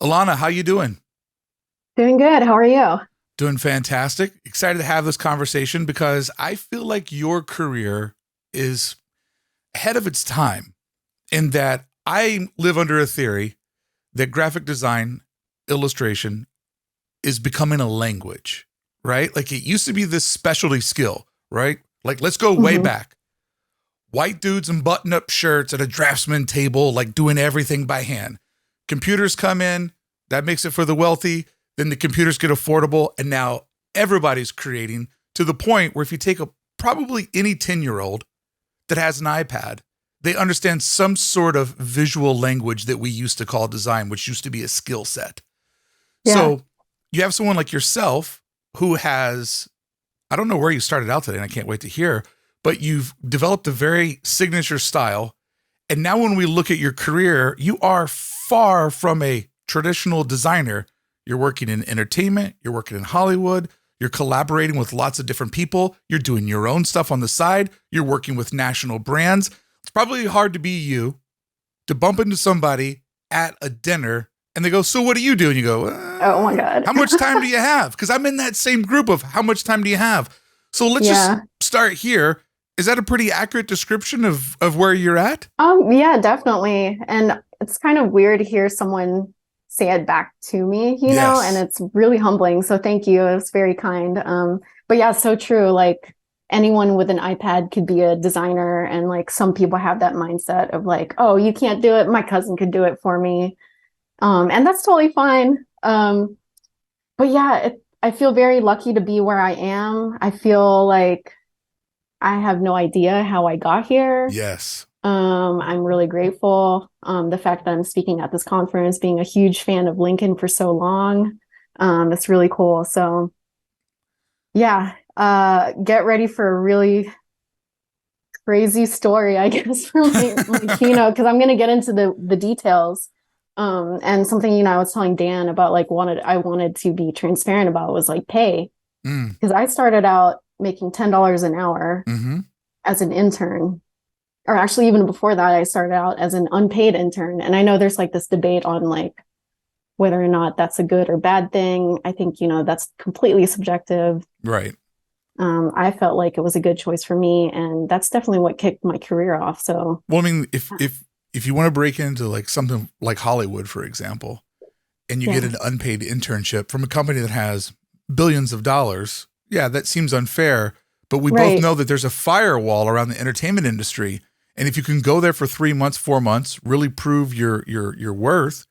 Alana, how you doing? Doing good. How are you? Doing fantastic. Excited to have this conversation because I feel like your career is ahead of its time in that I live under a theory that graphic design, illustration is becoming a language, right? Like it used to be this specialty skill, right? Like let's go way hmm back. White dudes in button up shirts at a draftsman table, like doing everything by hand. Computers come in, that makes it for the wealthy. Then the computers get affordable. And now everybody's creating to the point where if you take probably any 10-year-old that has an iPad, they understand some sort of visual language that we used to call design, which used to be a skill set. Yeah. So you have someone like yourself who has, I don't know where you started out today, and I can't wait to hear, but you've developed a very signature style. And now when we look at your career, you are far from a traditional designer. You're working in entertainment, you're working in Hollywood, you're collaborating with lots of different people, you're doing your own stuff on the side, you're working with national brands. It's probably hard to be you, to bump into somebody at a dinner and they go, "So what do you do?" And you go, Oh my God. "How much time do you have?" Because I'm in that same group of how much time do you have? So let's just Yeah. start here. Is that a pretty accurate description of where you're at? Yeah, definitely. And it's kind of weird to hear someone say it back to me, and Yes. it's really humbling. So thank you. It was very kind. But yeah, so true. Like anyone with an iPad could be a designer. And like some people have that mindset of like, oh, you can't do it. My cousin could do it for me. And that's totally fine. But yeah, I feel very lucky to be where I am. I feel like I have no idea how I got here. Yes. I'm really grateful. The fact that I'm speaking at this conference, being a huge fan of Lincoln for so long, it's really cool. So yeah, get ready for a really crazy story, I guess, for my keynote, because I'm going to get into the details. And something, I was telling Dan about like I wanted to be transparent about was like pay, Mm. because I started out making $10 an hour Mm-hmm. as an intern, or actually even before that, I started out as an unpaid intern. And I know there's like this debate on like whether or not that's a good or bad thing. I think, that's completely subjective. Right. I felt like it was a good choice for me, and that's definitely what kicked my career off. So Well, I mean, if you want to break into like something like Hollywood, for example, and you get yeah, an unpaid internship from a company that has billions of dollars, yeah, that seems unfair. But we both right. know that there's a firewall around the entertainment industry, and if you can go there for 3 months, 4 months, really prove your worth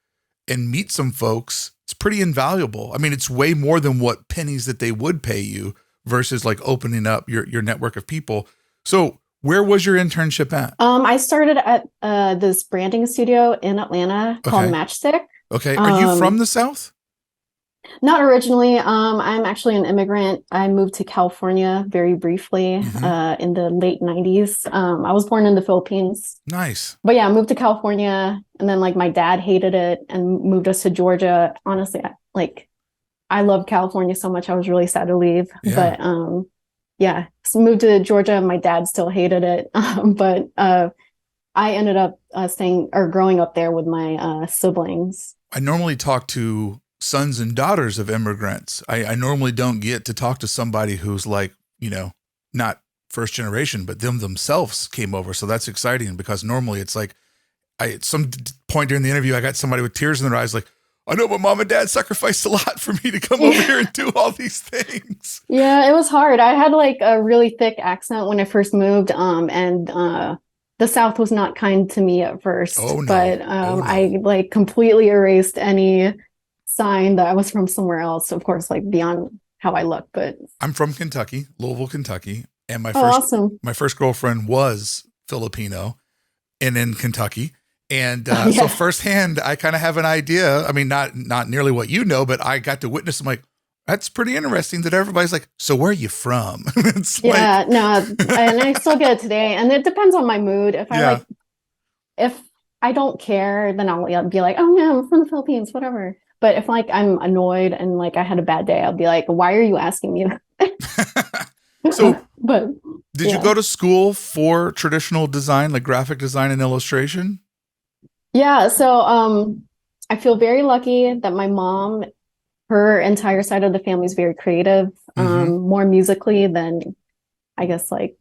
and meet some folks, it's pretty invaluable. I mean, it's way more than what pennies that they would pay you versus like opening up your network of people. So, where was your internship at? I started at this branding studio in Atlanta called Okay. Matchstick. Okay. Are you from Um, the South? Not originally. I'm actually an immigrant. I moved to California very briefly Mm-hmm. in the late 90s. I was born in the Philippines. Nice. But yeah, I moved to California, and then like my dad hated it and moved us to Georgia. Honestly, I love California so much. I was really sad to leave. Yeah. But yeah, so moved to Georgia. My dad still hated it. But I ended up staying or growing up there with my siblings. I normally talk to sons and daughters of immigrants. I normally don't get to talk to somebody who's like, not first generation, but them themselves came over. So that's exciting because normally it's like, at some point during the interview, I got somebody with tears in their eyes, like, "I know, but mom and dad sacrificed a lot for me to come over Yeah. here and do all these things." Yeah, it was hard. I had like a really thick accent when I first moved, and the South was not kind to me at first, Oh but no. Oh I no. like completely erased any sign that I was from somewhere else, of course, like beyond how I look. But I'm from Kentucky, Louisville, Kentucky, and my oh, first awesome. my first girlfriend was Filipino and in Kentucky. And Oh, so yeah. firsthand, I kind of have an idea. I mean, not nearly what you know, but I got to witness. I'm like, that's pretty interesting that everybody's like, "So where are you from?" It's like, Yeah, no, and I still get it today. And it depends on my mood. yeah, If I don't care, then I'll be like, oh yeah, I'm from the Philippines, whatever. But if like I'm annoyed and like I had a bad day, I'll be like, why are you asking me So that? But did you yeah. go to school for traditional design, like graphic design and illustration? Yeah, so I feel very lucky that my mom, her entire side of the family is very creative, more musically than I guess like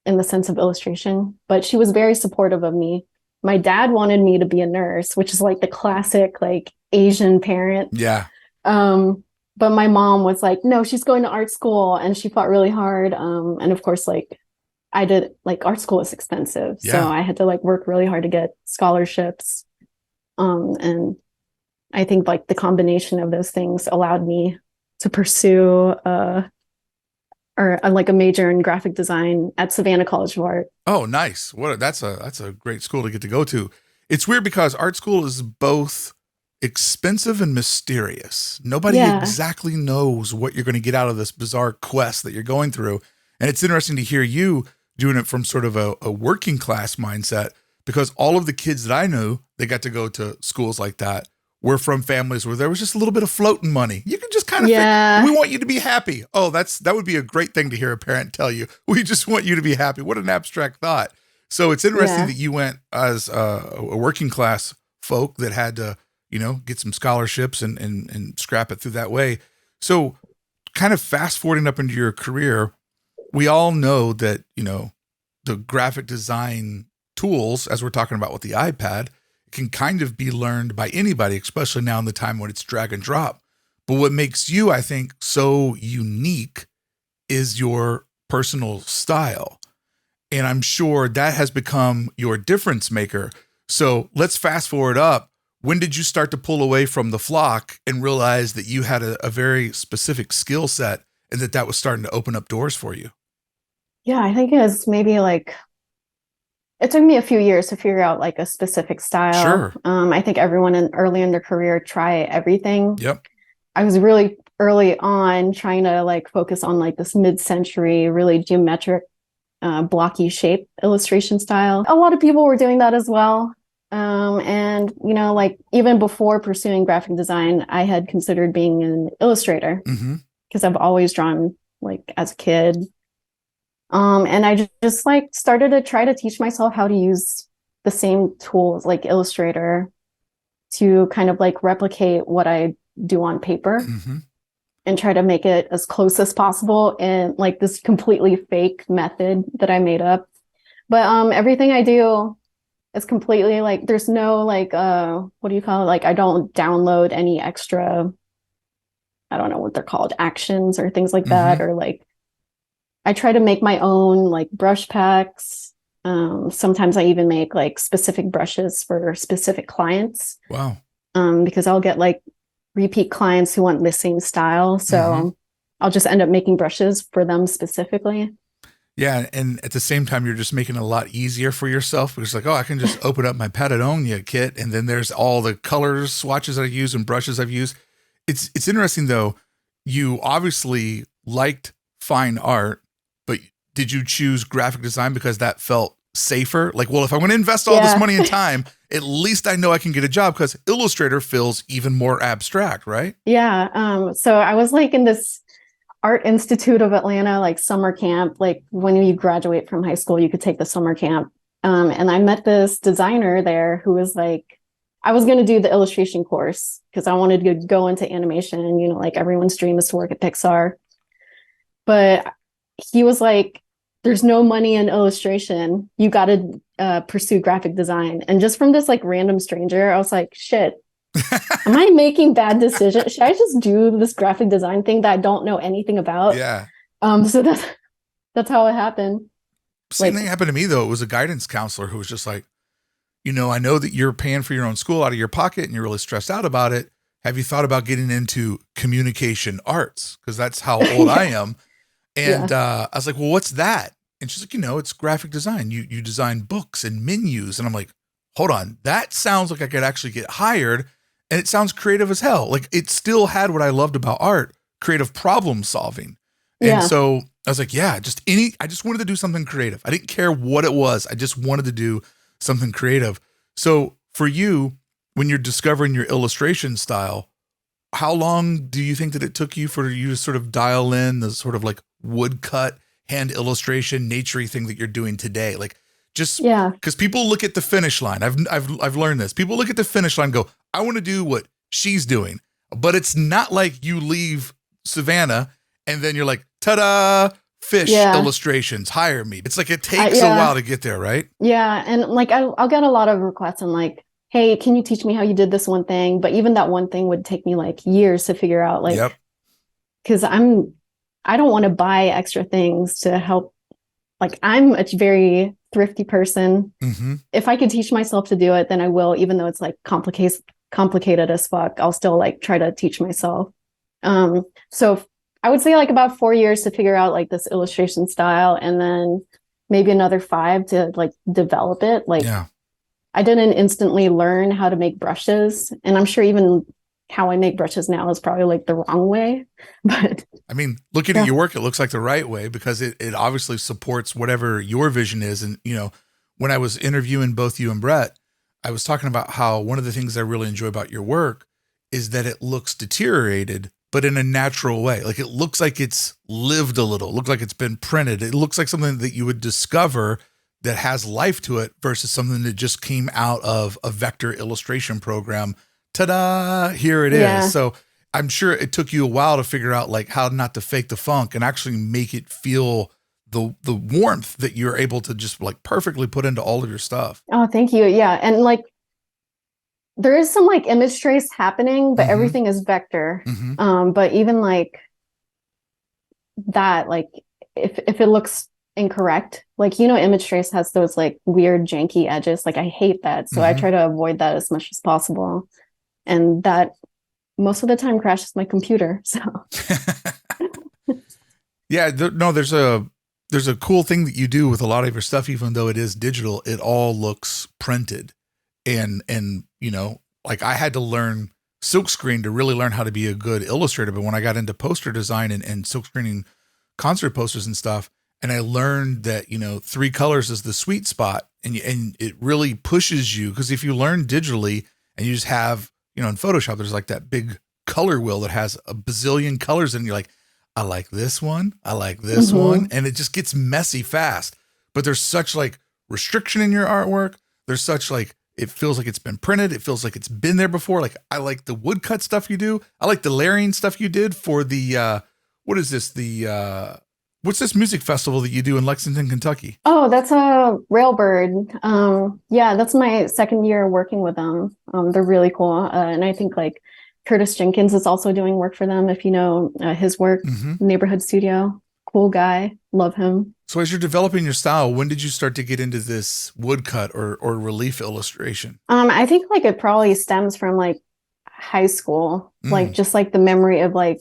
in the sense of illustration, but she was very supportive of me. My dad wanted me to be a nurse, which is like the classic like Asian parent. Yeah. But my mom was like, no, she's going to art school, and she fought really hard. And of course, like I did, like art school is expensive, so Yeah. I had to like work really hard to get scholarships. And I think like the combination of those things allowed me to pursue like a major in graphic design at Savannah College of Art. Oh, nice. That's a great school to get to go to. It's weird because art school is both expensive and mysterious. Nobody Yeah. exactly knows what you're going to get out of this bizarre quest that you're going through. And it's interesting to hear you doing it from sort of a working class mindset, because all of the kids that I knew that got to go to schools like that were from families where there was just a little bit of floating money. You can just kind of Yeah. think, we want you to be happy. Oh, that would be a great thing to hear a parent tell you. We just want you to be happy. What an abstract thought. So it's interesting that you went as a working class folk that had to, get some scholarships and scrap it through that way. So kind of fast forwarding up into your career, we all know that, the graphic design tools, as we're talking about with the iPad, can kind of be learned by anybody, especially now in the time when it's drag and drop. But what makes you, I think, so unique is your personal style. And I'm sure that has become your difference maker. So let's fast forward up. When did you start to pull away from the flock and realize that you had a very specific skill set and that was starting to open up doors for you? Yeah, I think it's maybe like it took me a few years to figure out like a specific style. Sure. I think everyone early in their career try everything. Yep. I was really early on trying to like focus on like this mid-century, really geometric, blocky shape illustration style. A lot of people were doing that as well. And like even before pursuing graphic design, I had considered being an illustrator because I've always drawn like as a kid. And I just like started to try to teach myself how to use the same tools like Illustrator to kind of like replicate what I do on paper and try to make it as close as possible in like this completely fake method that I made up. But everything I do is completely like, there's no like, what do you call it? Like I don't download any extra, I don't know what they're called, actions or things like that, or like, I try to make my own like brush packs. Sometimes I even make like specific brushes for specific clients. Wow. Because I'll get like repeat clients who want the same style. So I'll just end up making brushes for them specifically. Yeah. And at the same time, you're just making it a lot easier for yourself because like, oh, I can just open up my Patagonia kit and then there's all the colors, swatches that I use and brushes I've used. It's interesting though. You obviously liked fine art, but did you choose graphic design because that felt safer? Like, well, if I'm going to invest all this money and time, at least I know I can get a job, because Illustrator feels even more abstract, right? Yeah. So I was like in this Art Institute of Atlanta, like summer camp, like when you graduate from high school, you could take the summer camp. And I met this designer there who was like, I was going to do the illustration course because I wanted to go into animation, and, like everyone's dream is to work at Pixar. But he was like, there's no money in illustration. You got to pursue graphic design. And just from this like random stranger, I was like, shit, am I making bad decisions? Should I just do this graphic design thing that I don't know anything about? Yeah. So that's how it happened. Same thing happened to me though. It was a guidance counselor who was just like, I know that you're paying for your own school out of your pocket and you're really stressed out about it. Have you thought about getting into communication arts? Because that's how old I am. And I was like, well, what's that? And she's like, it's graphic design. You design books and menus. And I'm like, hold on, that sounds like I could actually get hired. And it sounds creative as hell. Like it still had what I loved about art, creative problem solving. And so I was like, I just wanted to do something creative. I didn't care what it was. I just wanted to do something creative. So for you, when you're discovering your illustration style, how long do you think that it took you for you to sort of dial in the sort of like woodcut, hand illustration, naturey thing that you're doing today? Like just because people look at the finish line. I've learned this. People look at the finish line and go, I want to do what she's doing. But it's not like you leave Savannah and then you're like, ta-da, fish illustrations, hire me. It's like it takes a while to get there, right? Yeah. And like I'll get a lot of requests on like, hey, can you teach me how you did this one thing? But even that one thing would take me like years to figure out, like, because I don't want to buy extra things to help. Like, I'm a very thrifty person. If I could teach myself to do it, then I will, even though it's like complicated as fuck. I'll still like try to teach myself. So I would say like about 4 years to figure out like this illustration style, and then maybe another 5 to like develop it. Like, I didn't instantly learn how to make brushes, and I'm sure even how I make brushes now is probably like the wrong way. But I mean, looking at your work, it looks like the right way because it obviously supports whatever your vision is. And, you know, when I was interviewing both you and Brett, I was talking about how one of the things I really enjoy about your work is that it looks deteriorated, but in a natural way. Like, it looks like it's lived a little, it looks like it's been printed. It looks like something that you would discover that has life to it versus something that just came out of a vector illustration program. Ta-da, here it is. So I'm sure it took you a while to figure out like how not to fake the funk and actually make it feel the warmth that you're able to just like perfectly put into all of your stuff. Oh, thank you. Yeah. And like, there is some like image trace happening, but everything is vector. But even like that, like if it looks incorrect, like, you know, image trace has those like weird janky edges. Like, I hate that. So I try to avoid that as much as possible. And that most of the time crashes my computer. So there's a cool thing that you do with a lot of your stuff, even though it is digital, it all looks printed. And, you know, like I had to learn silkscreen to really learn how to be a good illustrator. But when I got into poster design and silkscreening concert posters and stuff, and I learned that, you know, 3 colors is the sweet spot, and it really pushes you. Because if you learn digitally and you just have, you know, in Photoshop, there's like that big color wheel that has a bazillion colors, and you're like, I like this one, I like this one, and it just gets messy fast. But there's such like restriction in your artwork. There's such like, it feels like it's been printed. It feels like it's been there before. Like, I like the woodcut stuff you do. I like the layering stuff you did for the what is this? What's this music festival that you do in Lexington, Kentucky? Oh, that's a Railbird. That's my 2nd year working with them. They're really cool. And I think like Curtis Jenkins is also doing work for them. If you know his work, Neighborhood Studio, cool guy, love him. So as you're developing your style, when did you start to get into this woodcut or relief illustration? I think like it probably stems from like high school, like just like the memory of like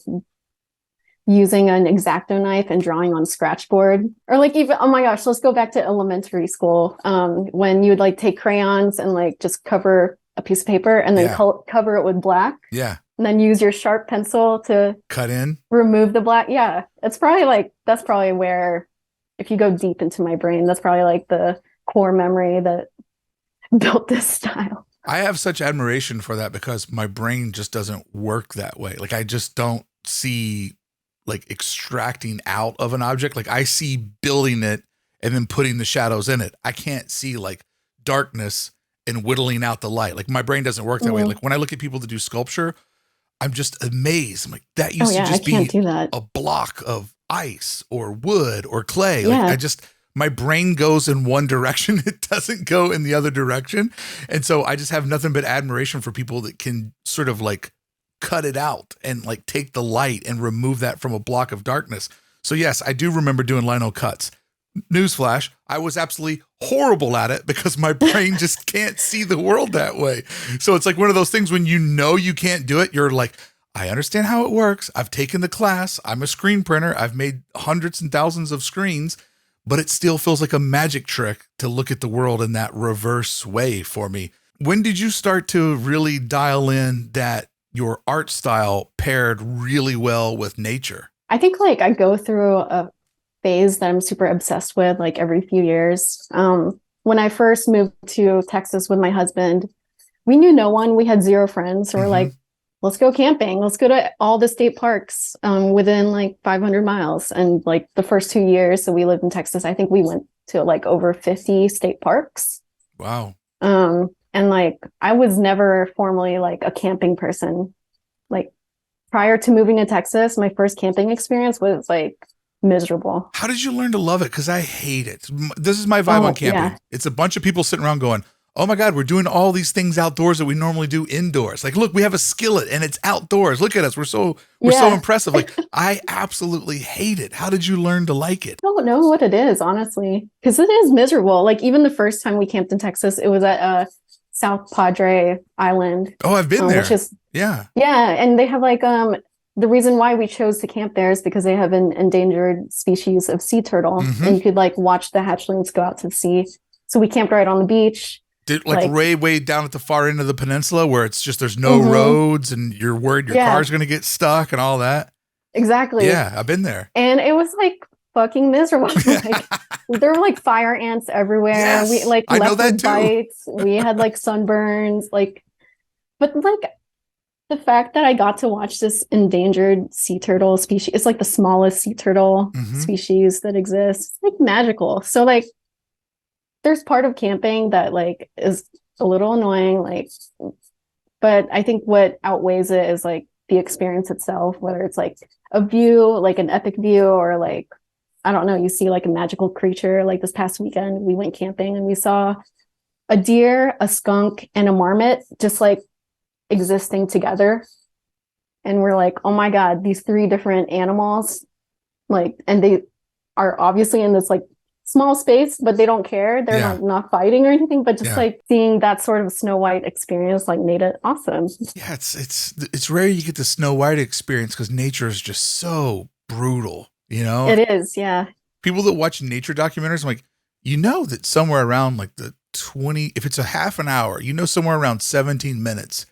using an X-Acto knife and drawing on scratchboard, or like even, oh my gosh, let's go back to elementary school. When you would like take crayons and like just cover a piece of paper and then cover it with black. Yeah. And then use your sharp pencil to cut in, remove the black. Yeah. It's probably like, that's probably where, if you go deep into my brain, that's probably like the core memory that built this style. I have such admiration for that because my brain just doesn't work that way. Like, I just don't see like extracting out of an object. Like, I see building it and then putting the shadows in it. I can't see like darkness and whittling out the light. Like, my brain doesn't work that way. Like, when I look at people that do sculpture, I'm just amazed. I'm like, that used to just be a block of ice or wood or clay. Like, my brain goes in one direction. It doesn't go in the other direction. And so I just have nothing but admiration for people that can sort of like cut it out and like take the light and remove that from a block of darkness. So yes, I do remember doing lino cuts. Newsflash, I was absolutely horrible at it because my brain just can't see the world that way. So it's like one of those things when you know you can't do it, you're like, I understand how it works. I've taken the class. I'm a screen printer. I've made hundreds and thousands of screens, but it still feels like a magic trick to look at the world in that reverse way for me. When did you start to really dial in that your art style paired really well with nature? I think like I go through a phase that I'm super obsessed with like every few years. When I first moved to Texas with my husband, we knew no one. We had 0 friends. So we're like, let's go camping. Let's go to all the state parks within like 500 miles. And like the first 2 years that we lived in Texas, I think we went to like over 50 state parks. Wow. And like, I was never formally like a camping person. Like prior to moving to Texas, my first camping experience was like miserable. How did you learn to love it? Because I hate it. This is my vibe on Oh, camping. yeah. It's a bunch of people sitting around going, oh my God, we're doing all these things outdoors that we normally do indoors. Like, look, we have a skillet and it's outdoors. Look at us. We're so Yeah. impressive. Like, I absolutely hate it. How did you learn to like it? I don't know what it is, honestly, because it is miserable. Like even the first time we camped in Texas, it was at South Padre Island, Oh, I've been which there. is Yeah. yeah, and they have like the reason why we chose to camp there is because they have an endangered species of sea turtle, Mm-hmm. and you could like watch the hatchlings go out to the sea. So we camped right on the beach. Did like Like, way down at the far end of the peninsula where it's just there's no mhm, roads and you're worried your yeah, car's gonna get stuck and all that. exactly. Yeah, I've been there. And it was like fucking miserable. Like there were like fire ants everywhere. We Yes, like I know that leopard too. bites. We had like sunburns. Like, but like the fact that I got to watch this endangered sea turtle species, it's like the smallest sea turtle Mm-hmm. species that exists. It's like magical. So like there's part of camping that like is a little annoying, like, but I think what outweighs it is like the experience itself, whether it's like a view, like an epic view, or like, I don't know, you see like a magical creature. Like this past weekend, we went camping and we saw a deer, a skunk, and a marmot just like existing together. And we're like, oh my God, these three different animals, like, and they are obviously in this like small space, but they don't care. They're Yeah. like not fighting or anything, but just Yeah. like seeing that sort of Snow White experience like made it awesome. Yeah, it's rare you get the Snow White experience because nature is just so brutal. You know, It is, yeah. people that watch nature documentaries, I'm like, you know that somewhere around like the 20, if it's a half an hour, you know, somewhere around 17 minutes,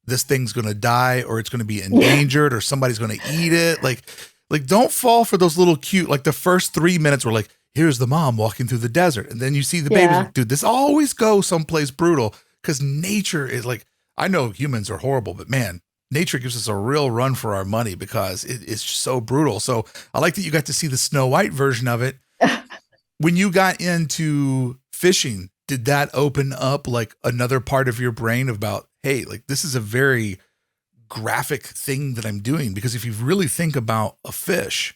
this thing's gonna die or it's gonna be endangered or somebody's gonna eat it. Like don't fall for those little cute. Like the first 3 minutes were like, here's the mom walking through the desert, and then you see the babies. Yeah. Like, dude, this always goes someplace brutal because nature is like. I know humans are horrible, but man, nature gives us a real run for our money because it's so brutal. So I like that you got to see the Snow White version of it. When you got into fishing, did that open up like another part of your brain about, hey, like this is a very graphic thing that I'm doing? Because if you really think about a fish,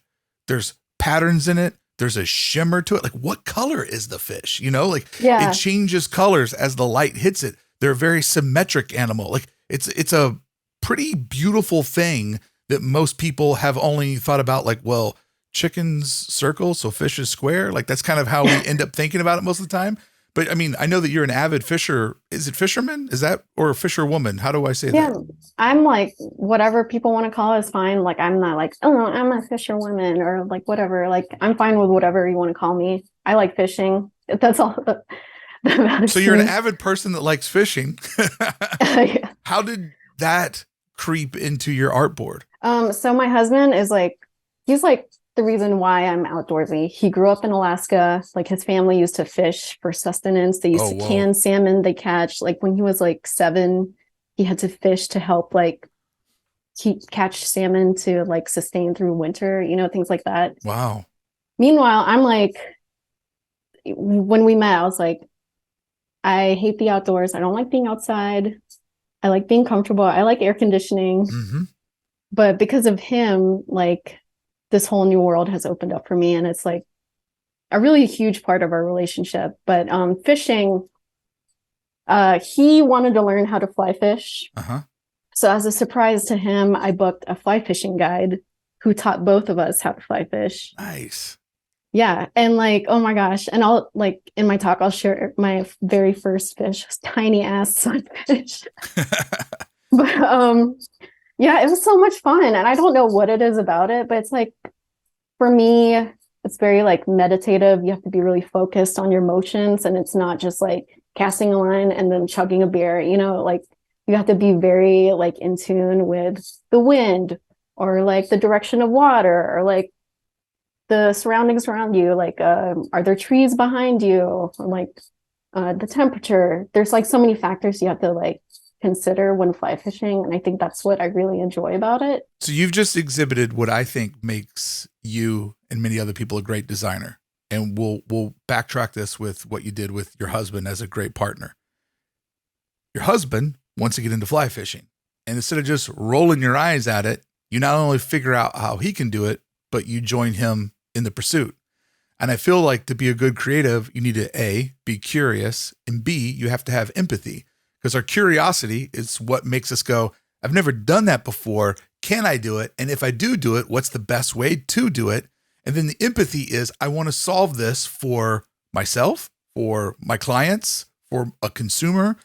there's patterns in it. There's a shimmer to it. Like what color is the fish? You know, like Yeah. it changes colors as the light hits it. They're a very symmetric animal. Like it's a pretty beautiful thing that most people have only thought about like, well, chickens circle, so fish is square. Like that's kind of how we end up thinking about it most of the time. But I mean, I know that you're an avid fisher. Is it fisherman? Is that, or fisherwoman? How do I say Yeah. that? I'm like, whatever people want to call it is fine. Like, I'm not like, oh, I'm a fisherwoman or like whatever. Like, I'm fine with whatever you want to call me. I like fishing. That's all that matters So to you're an me. avid person that likes fishing. Yeah. How did that creep into your artboard? So my husband is like, he's like the reason why I'm outdoorsy. He grew up in Alaska. Like his family used to fish for sustenance. They used Oh, to whoa. can salmon they catch. Like when he was like 7, he had to fish to help like catch salmon to like sustain through winter, you know, things like that. Wow. Meanwhile, I'm like, when we met, I was like, I hate the outdoors. I don't like being outside. I like being comfortable. I like air conditioning. Mm-hmm. But because of him, like this whole new world has opened up for me. And it's like a really huge part of our relationship. But fishing, he wanted to learn how to fly fish. Uh-huh. So as a surprise to him, I booked a fly fishing guide who taught both of us how to fly fish. Nice. Yeah. And like, oh my gosh. And I'll like in my talk, I'll share my very first fish, it was tiny ass sunfish. But yeah, it was so much fun. And I don't know what it is about it, but it's like for me, it's very like meditative. You have to be really focused on your motions, and it's not just like casting a line and then chugging a beer, you know, like you have to be very like in tune with the wind or like the direction of water or like the surroundings around you. Like, are there trees behind you? Or like the temperature. There's like so many factors you have to like consider when fly fishing. And I think that's what I really enjoy about it. So you've just exhibited what I think makes you and many other people a great designer. And we'll backtrack this with what you did with your husband as a great partner. Your husband wants to get into fly fishing. And instead of just rolling your eyes at it, you not only figure out how he can do it, but you join him in the pursuit. And I feel like to be a good creative, you need to A, be curious, and B, you have to have empathy, because our curiosity is what makes us go, I've never done that before. Can I do it? And if I do it, what's the best way to do it? And then the empathy is, I want to solve this for myself, for my clients, for a consumer.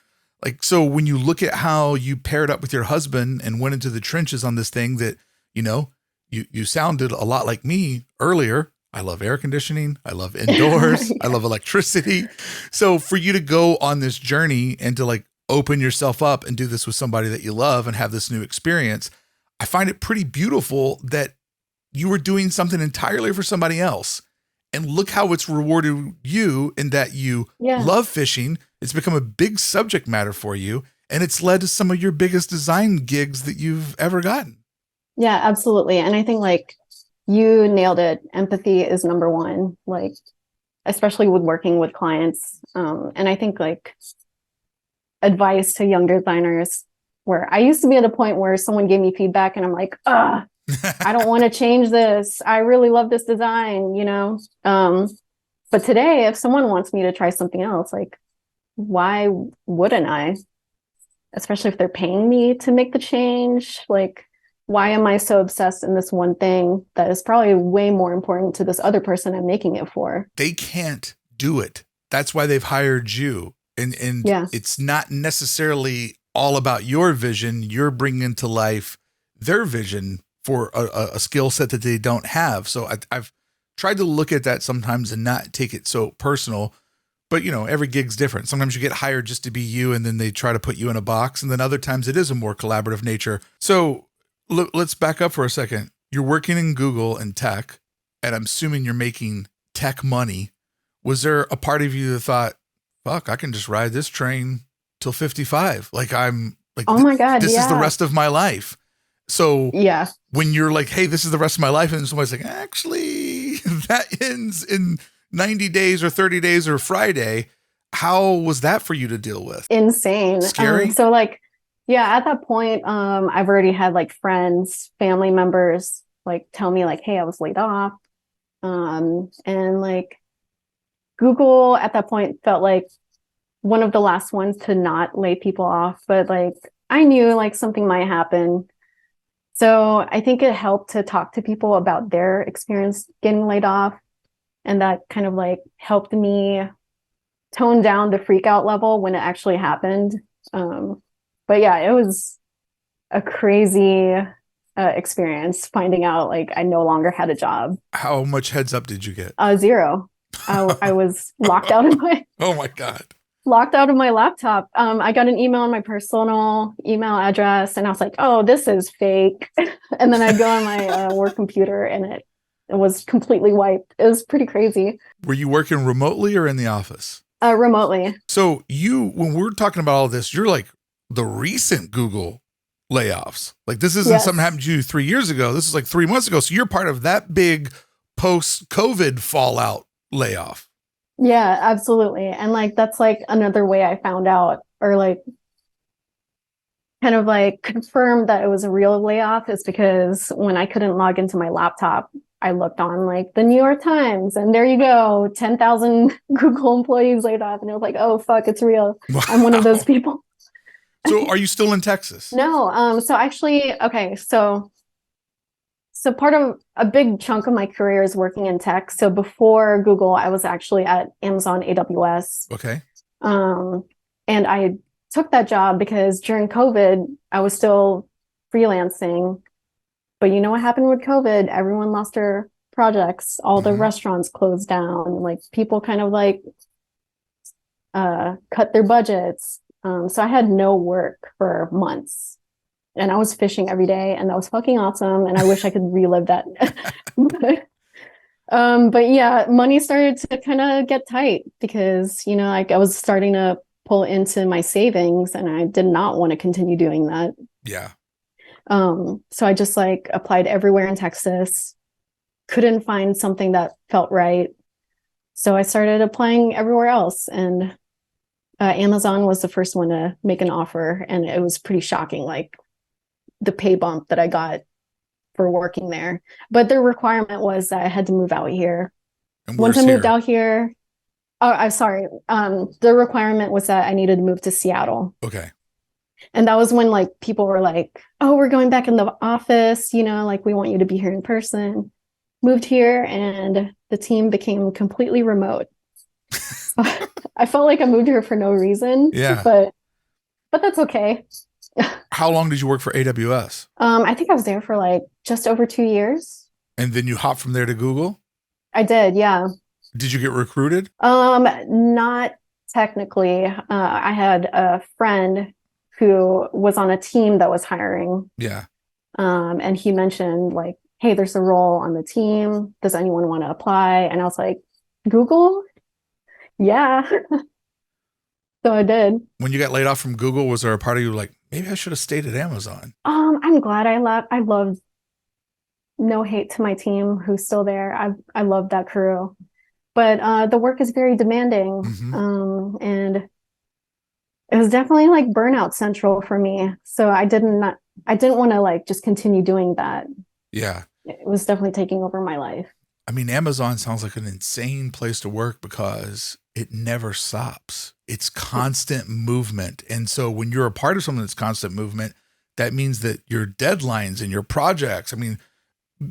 Like, so when you look at how you paired up with your husband and went into the trenches on this thing that, you sounded a lot like me earlier. I love air conditioning. I love indoors. Yeah. I love electricity. So for you to go on this journey and to like open yourself up and do this with somebody that you love and have this new experience, I find it pretty beautiful that you were doing something entirely for somebody else. And look how it's rewarded you in that you love fishing. It's become a big subject matter for you. And it's led to some of your biggest design gigs that you've ever gotten. Yeah, absolutely. And I think like you nailed it. Empathy is number one, like, especially with working with clients. And I think like advice to younger designers, where I used to be at a point where someone gave me feedback and I'm like, I don't want to change this. I really love this design, but today, if someone wants me to try something else, like, why wouldn't I? Especially if they're paying me to make the change. Like, why am I so obsessed in this one thing that is probably way more important to this other person I'm making it for? They can't do it. That's why they've hired you. And it's not necessarily all about your vision. You're bringing to life their vision for a skill set that they don't have. So I've tried to look at that sometimes and not take it so personal, but every gig's different. Sometimes you get hired just to be you, and then they try to put you in a box. And then other times it is a more collaborative nature. So let's back up for a second. You're working in Google and tech, and I'm assuming you're making tech money. Was there a part of you that thought, fuck, I can just ride this train till 55. Like I'm like, oh my God, this is the rest of my life. So when you're like, hey, this is the rest of my life. And somebody's like, actually that ends in 90 days or 30 days or Friday. How was that for you to deal with? Insane. Scary. So like, at that point, I've already had like friends, family members, like tell me like, hey, I was laid off. And like Google at that point felt like one of the last ones to not lay people off, but like I knew like something might happen. So I think it helped to talk to people about their experience getting laid off. And that kind of like helped me tone down the freak out level when it actually happened. But it was a crazy experience finding out like I no longer had a job. How much heads up did you get? 0. I was locked out of my oh my God. Locked out of my laptop. I got an email on my personal email address and I was like, oh, this is fake. And then I go on my work computer and it was completely wiped. It was pretty crazy. Were you working remotely or in the office? Remotely. So when we're talking about all this, you're like the recent Google layoffs. Like this isn't something happened to you 3 years ago. This is like 3 months ago. So you're part of that big post-COVID fallout layoff. Yeah, absolutely. And like, that's like another way I found out, or like kind of like confirmed that it was a real layoff, is because when I couldn't log into my laptop, I looked on like the New York Times and there you go, 10,000 Google employees laid off. And it was like, oh, fuck, it's real. Wow. I'm one of those people. So are you still in Texas? No. So actually, okay. So part of a big chunk of my career is working in tech. So before Google, I was actually at Amazon AWS. Okay. And I took that job because during COVID, I was still freelancing. But you know what happened with COVID? Everyone lost their projects. All the restaurants closed down. Like people kind of like cut their budgets. So I had no work for months. And I was fishing every day and that was fucking awesome. And I wish I could relive that. But yeah, money started to kind of get tight because, like I was starting to pull into my savings and I did not want to continue doing that. Yeah. So I just like applied everywhere in Texas, couldn't find something that felt right. So I started applying everywhere else and Amazon was the first one to make an offer, and it was pretty shocking, like the pay bump that I got for working there. But the requirement was that I had to move out here. And Once I where's moved here? out here, I'm sorry. The requirement was that I needed to move to Seattle. Okay. And that was when like people were like, oh, we're going back in the office, you know, like we want you to be here in person. Moved here and the team became completely remote. I felt like I moved here for no reason. Yeah. But that's okay. How long did you work for AWS? I think I was there for like just over 2 years. And then you hopped from there to Google? I did, yeah. Did you get recruited? Not technically. I had a friend who was on a team that was hiring. Yeah. And he mentioned like, hey, there's a role on the team. Does anyone want to apply? And I was like, Google? Yeah. So I did. When you got laid off from Google, was there a part of you like, maybe I should have stayed at Amazon? I'm glad I left. I loved, no hate to my team who's still there. I love that crew. But the work is very demanding. Mm-hmm. And it was definitely like burnout central for me. So I didn't want to like just continue doing that. Yeah. It was definitely taking over my life. I mean, Amazon sounds like an insane place to work because it never stops. It's constant movement. And so when you're a part of something that's constant movement, that means that your deadlines and your projects, I mean,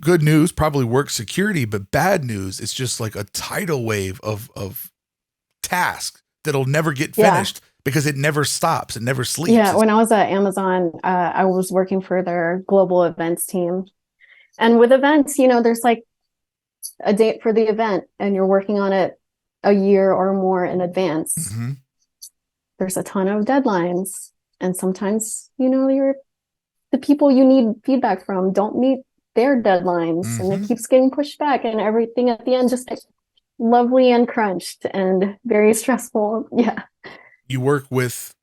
good news, probably work security, but bad news, it's just like a tidal wave of tasks that'll never get finished because it never stops. It never sleeps. Yeah. When I was at Amazon, I was working for their global events team. And with events, you know, there's like a date for the event and you're working on it a year or more in advance. Mm-hmm. There's a ton of deadlines. And sometimes, you know, the people you need feedback from don't meet their deadlines. Mm-hmm. And it keeps getting pushed back and everything at the end just like lovely and crunched and very stressful. Yeah. You work with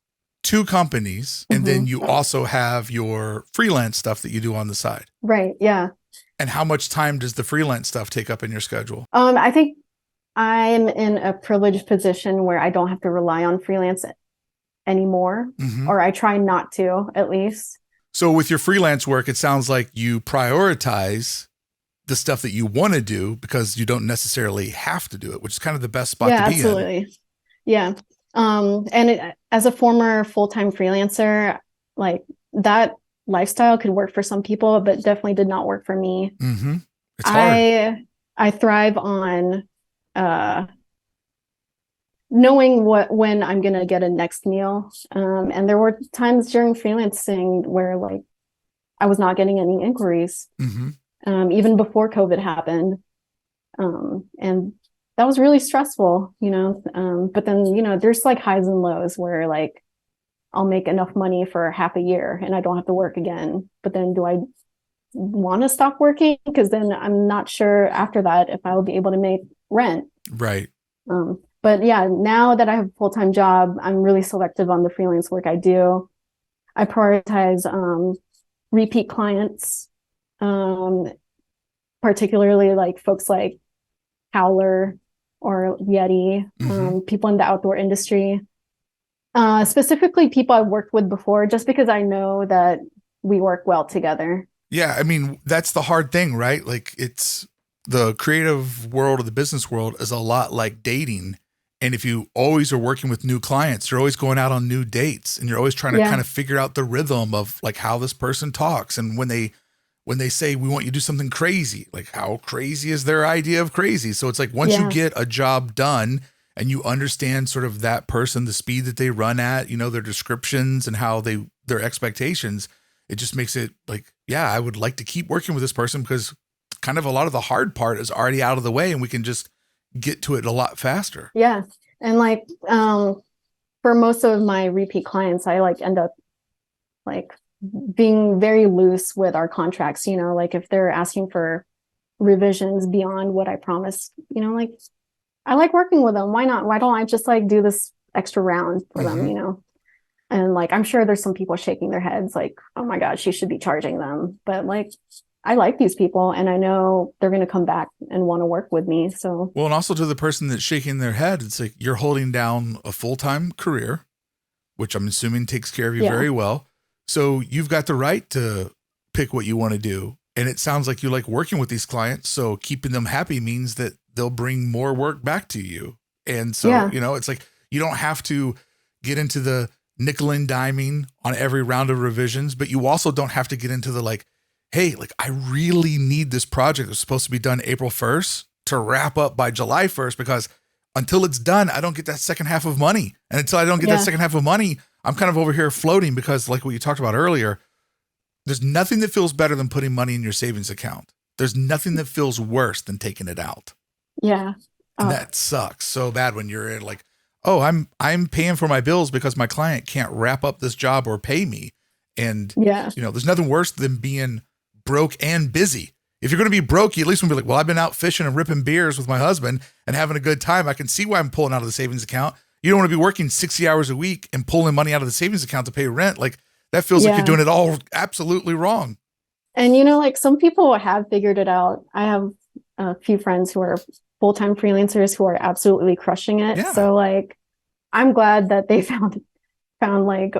2 companies and then you also have your freelance stuff that you do on the side. Right. Yeah. And how much time does the freelance stuff take up in your schedule? I think I'm in a privileged position where I don't have to rely on freelance anymore, or I try not to, at least. So with your freelance work, it sounds like you prioritize the stuff that you want to do because you don't necessarily have to do it, which is kind of the best spot to be absolutely. in. Yeah. As a former full-time freelancer, like that lifestyle could work for some people, but definitely did not work for me. Mm-hmm. It's hard. I thrive on knowing when I'm gonna get a next meal. And there were times during freelancing where like I was not getting any inquiries, even before COVID happened. And that was really stressful, you know. But then, you know, there's like highs and lows where like I'll make enough money for half a year and I don't have to work again. But then do I want to stop working? Because then I'm not sure after that if I will be able to make rent. Right. But yeah, now that I have a full-time job, I'm really selective on the freelance work I do. I prioritize repeat clients, particularly like folks like Howler or Yeti, people in the outdoor industry. Specifically people I've worked with before, just because I know that we work well together. Yeah. I mean, that's the hard thing, right? Like it's the creative world or the business world is a lot like dating. And if you always are working with new clients, you're always going out on new dates and you're always trying to kind of figure out the rhythm of like how this person talks. And when they say, we want you to do something crazy, like how crazy is their idea of crazy? So it's like, once you get a job done and you understand sort of that person, the speed that they run at, you know, their descriptions and how their expectations, it just makes it like, yeah, I would like to keep working with this person because kind of a lot of the hard part is already out of the way and we can just get to it a lot faster. Yeah. And like, for most of my repeat clients, I like end up like being very loose with our contracts, you know, like if they're asking for revisions beyond what I promised, you know, like I like working with them. Why not? Why don't I just like do this extra round for them, you know? And like, I'm sure there's some people shaking their heads like, oh my God, she should be charging them. But like, I like these people and I know they're going to come back and want to work with me. So, Well, and also to the person that's shaking their head, it's like you're holding down a full-time career, which I'm assuming takes care of you yeah. very well. So you've got the right to pick what you want to do. And it sounds like you like working with these clients. So keeping them happy means that they'll bring more work back to you. And so, Yeah. it's like you don't have to get into the nickel and diming on every round of revisions, but you also don't have to get into the like, hey, like I really need this project that's supposed to be done April 1st to wrap up by July 1st, because until it's done, I don't get that second half of money. And until I don't get that second half of money, I'm kind of over here floating, because like what you talked about earlier, there's nothing that feels better than putting money in your savings account. There's nothing that feels worse than taking it out. Yeah. And that sucks so bad when you're in like, oh, I'm paying for my bills because my client can't wrap up this job or pay me. And, there's nothing worse than being broke and busy. If you're going to be broke, you at least want to be like, well, I've been out fishing and ripping beers with my husband and having a good time. I can see why I'm pulling out of the savings account. You don't want to be working 60 hours a week and pulling money out of the savings account to pay rent. Like that feels like you're doing it all absolutely wrong. And, like some people have figured it out. I have a few friends who are full-time freelancers who are absolutely crushing it. Yeah. So like, I'm glad that they found like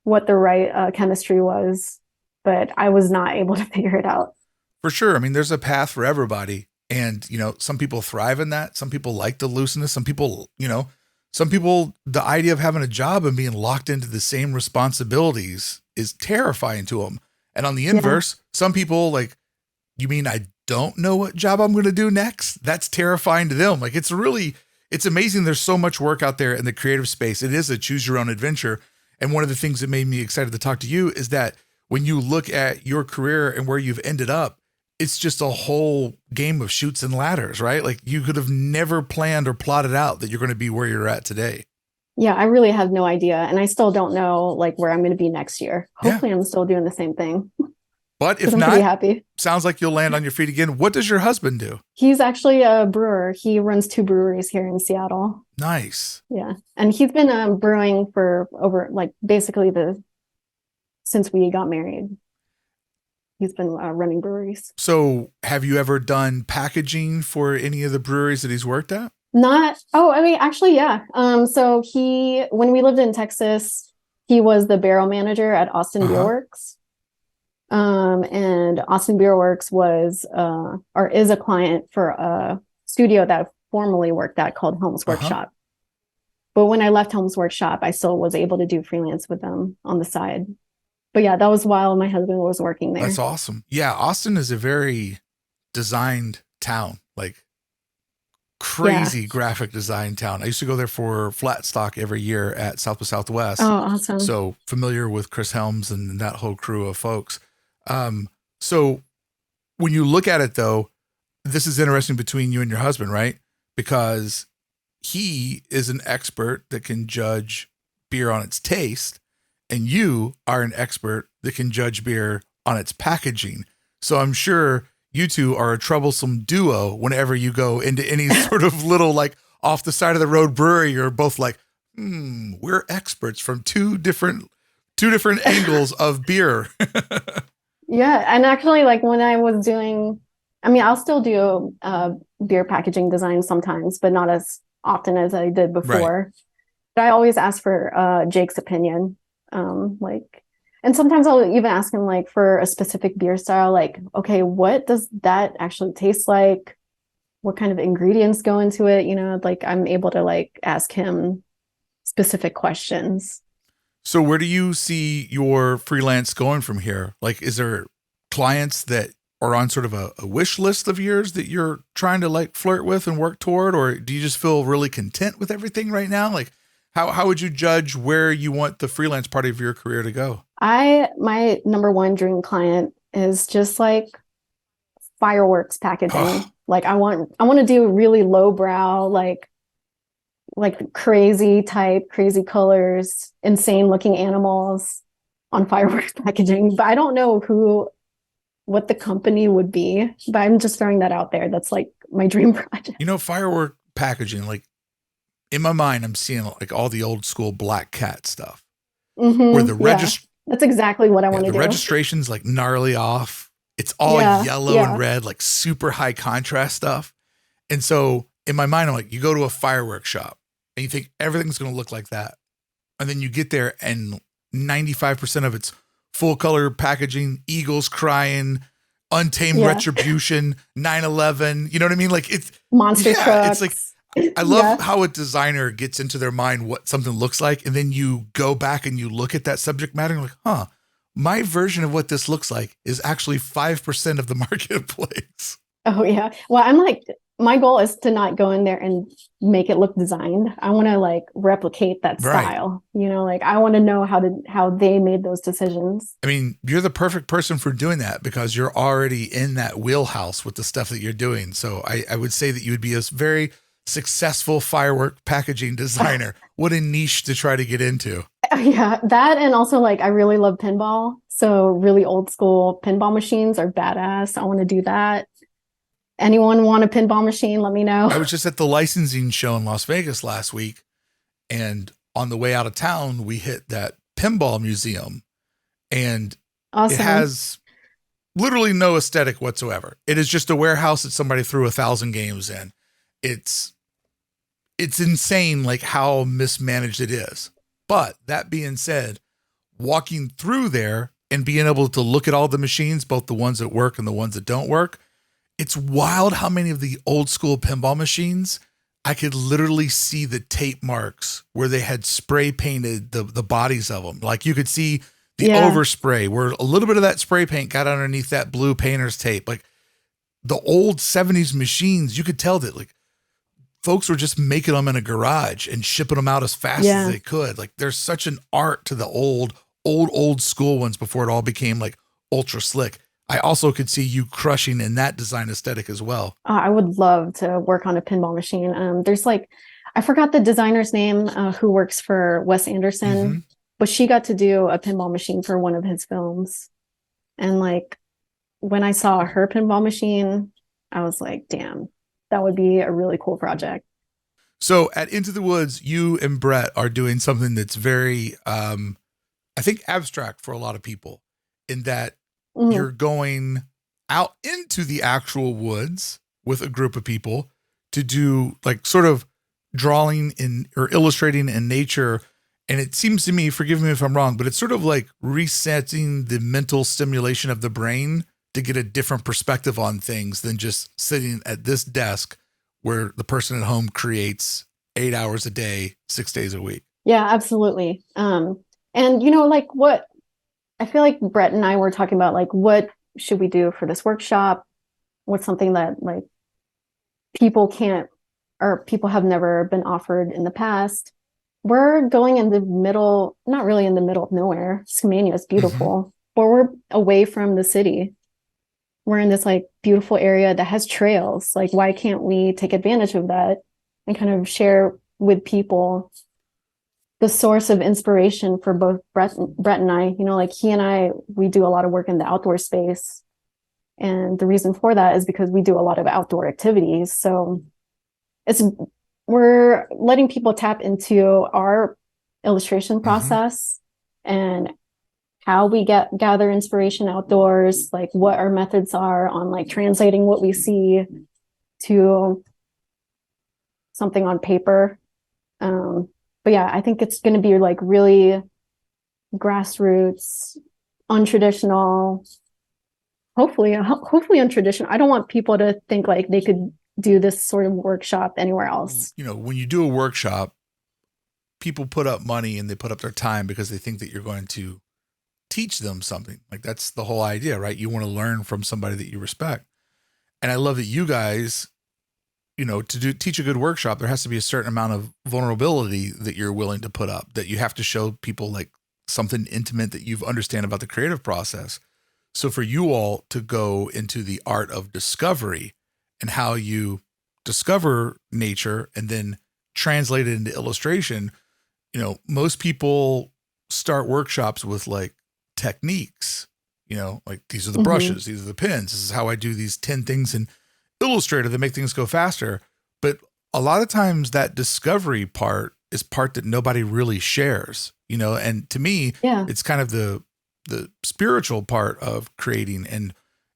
what the right chemistry was, but I was not able to figure it out. For sure. I mean, there's a path for everybody. And, some people thrive in that. Some people like the looseness. Some people, the idea of having a job and being locked into the same responsibilities is terrifying to them. And on the inverse, some people like, you mean I don't know what job I'm going to do next? That's terrifying to them. Like, it's amazing. There's so much work out there in the creative space. It is a choose your own adventure. And one of the things that made me excited to talk to you is that when you look at your career and where you've ended up, it's just a whole game of chutes and ladders, right? Like you could have never planned or plotted out that you're going to be where you're at today. Yeah, I really have no idea. And I still don't know like where I'm going to be next year. Hopefully I'm still doing the same thing. But if not, happy. Sounds like you'll land on your feet again. What does your husband do? He's actually a brewer. He runs 2 breweries here in Seattle. Nice. Yeah. And he's been brewing for over like basically since we got married. He's been running breweries. So have you ever done packaging for any of the breweries that he's worked at? Actually, yeah. So when we lived in Texas, he was the barrel manager at Austin Beer Works. And Austin Beer Works was, or is a client for a studio that I formerly worked at called Holmes Workshop. But when I left Holmes Workshop, I still was able to do freelance with them on the side. But yeah, that was while my husband was working there. That's awesome. Yeah. Austin is a very designed town, like crazy graphic design town. I used to go there for flat stock every year at South by Southwest. Oh, awesome. So familiar with Chris Helms and that whole crew of folks. So when you look at it though, this is interesting between you and your husband, right? Because he is an expert that can judge beer on its taste, and you are an expert that can judge beer on its packaging. So I'm sure you two are a troublesome duo whenever you go into any sort of little like off the side of the road brewery. You're both like, we're experts from two different angles of beer. Yeah. And actually like when I was I'll still do beer packaging design sometimes, but not as often as I did before. Right. But I always ask for Jake's opinion. And sometimes I'll even ask him like for a specific beer style, like, okay, what does that actually taste like? What kind of ingredients go into it? Like I'm able to like ask him specific questions. So where do you see your freelance going from here? Like, is there clients that are on sort of a wish list of yours that you're trying to like flirt with and work toward? Or do you just feel really content with everything right now? Like, how would you judge where you want the freelance part of your career to go? My number one dream client is just like fireworks packaging. Like I want to do really lowbrow, like crazy colors, insane looking animals on fireworks packaging. But I don't know what the company would be, but I'm just throwing that out there. That's like my dream project. Firework packaging, like in my mind, I'm seeing like all the old school Black Cat stuff where the that's exactly what I want to do. The registration's like gnarly off. It's all Yeah. yellow and Yeah. red, like super high contrast stuff. And so in my mind, I'm like, you go to a fireworks shop and you think everything's going to look like that. And then you get there and 95% of it's full color packaging, eagles crying, untamed Yeah. retribution, 9/11. You know what I mean? Like it's Monster it's like, trucks. I love Yeah. how a designer gets into their mind what something looks like. And then you go back and you look at that subject matter and you're like, huh, my version of what this looks like is actually 5% of the marketplace. Oh yeah. Well, I'm like, my goal is to not go in there and make it look designed. I want to like replicate that Right. style. You know, like I want to know how they made those decisions. I mean, you're the perfect person for doing that because you're already in that wheelhouse with the stuff that you're doing. So I would say that you would be a very successful firework packaging designer. What a niche to try to get into. Yeah, that and also like I really love pinball. So really old school pinball machines are badass. I want to do that. Anyone want a pinball machine? Let me know. I was just at the licensing show in Las Vegas last week, and on the way out of town, we hit that pinball museum, and Awesome. it has literally no aesthetic whatsoever. It is just a warehouse that somebody threw 1,000 games in. It's insane, like how mismanaged it is. But that being said, walking through there and being able to look at all the machines, both the ones that work and the ones that don't work, it's wild how many of the old school pinball machines, I could literally see the tape marks where they had spray painted the bodies of them. Like you could see the overspray where a little bit of that spray paint got underneath that blue painter's tape. Like the old 70s machines, you could tell that like folks were just making them in a garage and shipping them out as fast as they could. Like there's such an art to the old school ones before it all became like ultra slick. I also could see you crushing in that design aesthetic as well. I would love to work on a pinball machine. There's like, I forgot the designer's name who works for Wes Anderson, but she got to do a pinball machine for one of his films. And like, when I saw her pinball machine, I was like, damn, that would be a really cool project. So at Into the Woods, you and Brett are doing something that's very, I think, abstract for a lot of people in that you're going out into the actual woods with a group of people to do like sort of drawing in or illustrating in nature. And it seems to me, forgive me if I'm wrong, but it's sort of like resetting the mental stimulation of the brain to get a different perspective on things than just sitting at this desk where the person at home creates 8 hours a day, 6 days a week. Yeah, absolutely. And you know, like what I feel like Brett and I were talking about, like, what should we do for this workshop? What's something that like people can't, or people have never been offered in the past? We're going in the middle, not really in the middle of nowhere. Skamania is beautiful, but we're away from the city. We're in this like beautiful area that has trails. Like, why can't we take advantage of that and kind of share with people the source of inspiration for both Brett and I? You know, like he and I, we do a lot of work in the outdoor space. And the reason for that is because we do a lot of outdoor activities. So we're letting people tap into our illustration process and how we gather inspiration outdoors, like what our methods are on like translating what we see to something on paper. But yeah, I think it's going to be like really grassroots, untraditional, hopefully untraditional. I don't want people to think like they could do this sort of workshop anywhere else. You know, when you do a workshop, people put up money and they put up their time because they think that you're going to teach them something. Like that's the whole idea, right? You want to learn from somebody that you respect. And I love that you guys, you know, teach a good workshop, there has to be a certain amount of vulnerability that you're willing to put up, that you have to show people like something intimate that you understand about the creative process. So for you all to go into the art of discovery and how you discover nature and then translate it into illustration, you know, most people start workshops with like techniques, you know, like these are the brushes, these are the pens, this is how I do these 10 things in Illustrator that make things go faster. But a lot of times that discovery part is part that nobody really shares, you know, and to me, it's kind of the spiritual part of creating. And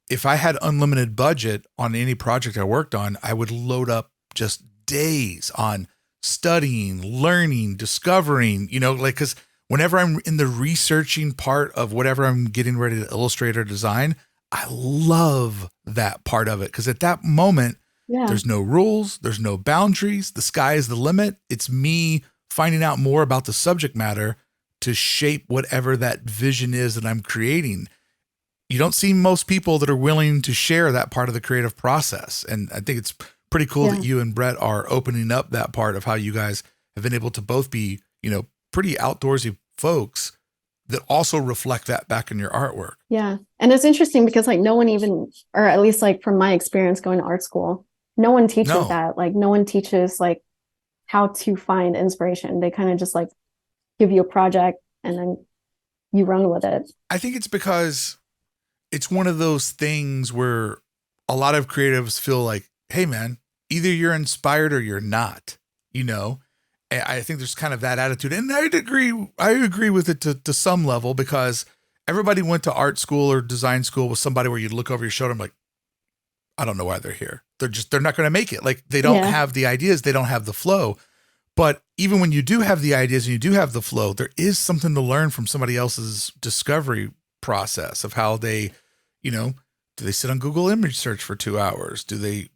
if I had unlimited budget on any project I worked on, I would load up just days on studying, learning, discovering, like, because whenever I'm in the researching part of whatever I'm getting ready to illustrate or design, I love that part of it. Because at that moment, there's no rules, there's no boundaries. The sky is the limit. It's me finding out more about the subject matter to shape whatever that vision is that I'm creating. You don't see most people that are willing to share that part of the creative process. And I think it's pretty cool that you and Brett are opening up that part of how you guys have been able to both be, pretty outdoorsy folks that also reflect that back in your artwork. Yeah. And it's interesting because like no one even, or at least like from my experience going to art school, no one teaches that. Like no one teaches like how to find inspiration. They kind of just like give you a project and then you run with it. I think it's because it's one of those things where a lot of creatives feel like, hey man, either you're inspired or you're not, And I think there's kind of that attitude. And I agree with it to some level, because everybody went to art school or design school with somebody where you'd look over your shoulder and be like, I don't know why they're here. They're not going to make it. Like they don't have the ideas. They don't have the flow. But even when you do have the ideas and you do have the flow, there is something to learn from somebody else's discovery process of how they, do they sit on Google image search for 2 hours? Do they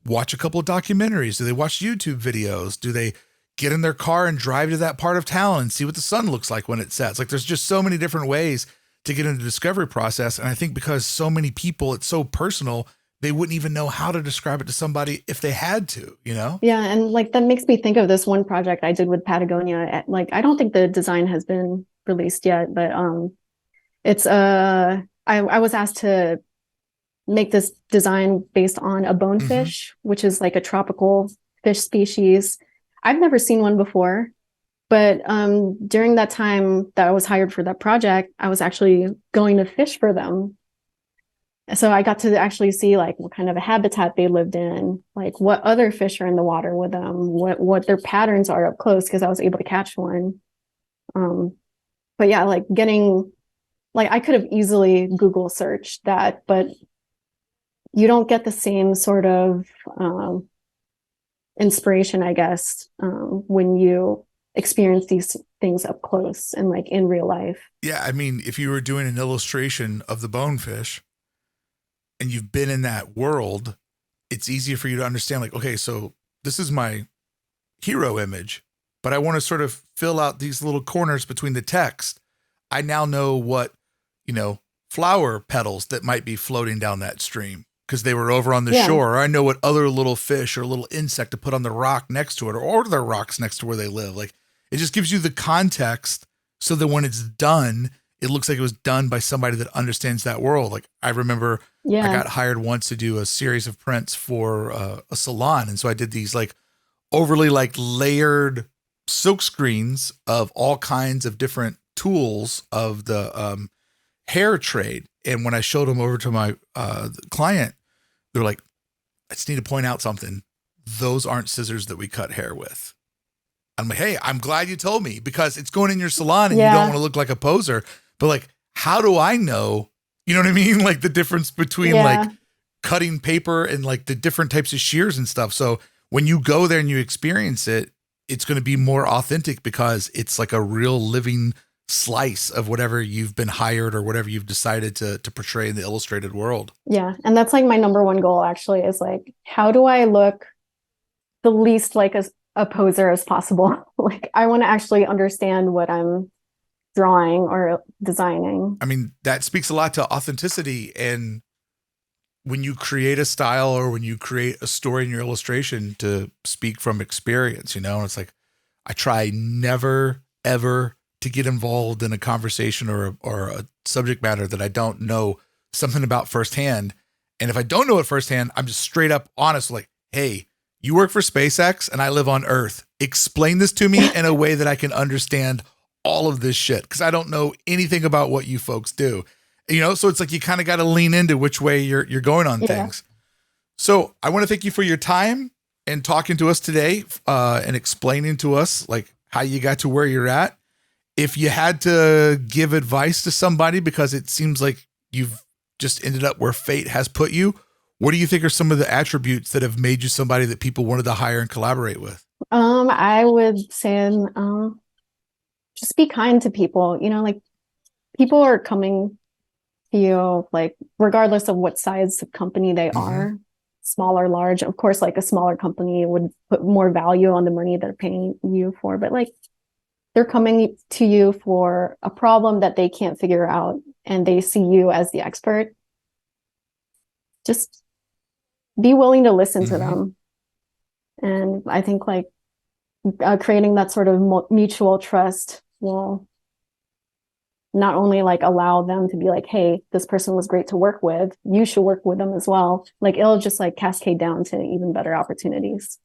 watch a couple of documentaries? Do they watch YouTube videos? Do they get in their car and drive to that part of town and see what the sun looks like when it sets? Like there's just so many different ways to get into the discovery process. And I think because so many people, it's so personal, they wouldn't even know how to describe it to somebody if they had to, Yeah. And like, that makes me think of this one project I did with Patagonia. Like, I don't think the design has been released yet, but it's, I was asked to make this design based on a bonefish, which is like a tropical fish species. I've never seen one before, but during that time that I was hired for that project, I was actually going to fish for them. So I got to actually see like what kind of a habitat they lived in, like what other fish are in the water with them, what their patterns are up close, because I was able to catch one. But yeah, like I could have easily Google searched that, but you don't get the same sort of inspiration, I guess, when you experience these things up close and like in real life. Yeah. I mean, if you were doing an illustration of the bonefish and you've been in that world, it's easier for you to understand like, okay, so this is my hero image, but I want to sort of fill out these little corners between the text. I now know what, flower petals that might be floating down that stream because they were over on the shore. Or I know what other little fish or little insect to put on the rock next to it, or the rocks next to where they live. Like it just gives you the context so that when it's done, it looks like it was done by somebody that understands that world. Like I remember I got hired once to do a series of prints for a salon. And so I did these like overly like layered silk screens of all kinds of different tools of the hair trade. And when I showed them over to my client, they're like, I just need to point out something. Those aren't scissors that we cut hair with. I'm like, hey, I'm glad you told me, because it's going in your salon and you don't want to look like a poser. But like, how do I know, you know what I mean? Like the difference between like cutting paper and like the different types of shears and stuff. So when you go there and you experience it, it's going to be more authentic because it's like a real living slice of whatever you've been hired or whatever you've decided to portray in the illustrated world. Yeah. And that's like my number one goal actually, is like, how do I look the least like a poser as possible? Like I want to actually understand what I'm drawing or designing. I mean, that speaks a lot to authenticity. And when you create a style or when you create a story in your illustration, to speak from experience, and it's like, I try never, ever to get involved in a conversation or a subject matter that I don't know something about firsthand. And if I don't know it firsthand, I'm just straight up honest, like, hey, you work for SpaceX and I live on Earth. Explain this to me in a way that I can understand all of this shit, because I don't know anything about what you folks do. So it's like you kind of got to lean into which way you're going on things. So I want to thank you for your time and talking to us today and explaining to us like how you got to where you're at. If you had to give advice to somebody, because it seems like you've just ended up where fate has put you. What do you think are some of the attributes that have made you somebody that people wanted to hire and collaborate with? I would say just be kind to people. Like people are coming to you, like regardless of what size of company they are, small or large. Of course, like a smaller company would put more value on the money they're paying you for, but like they're coming to you for a problem that they can't figure out, and they see you as the expert. Just be willing to listen to them. And I think like creating that sort of mutual trust will not only like allow them to be like, hey, this person was great to work with, you should work with them as well. Like it'll just like cascade down to even better opportunities.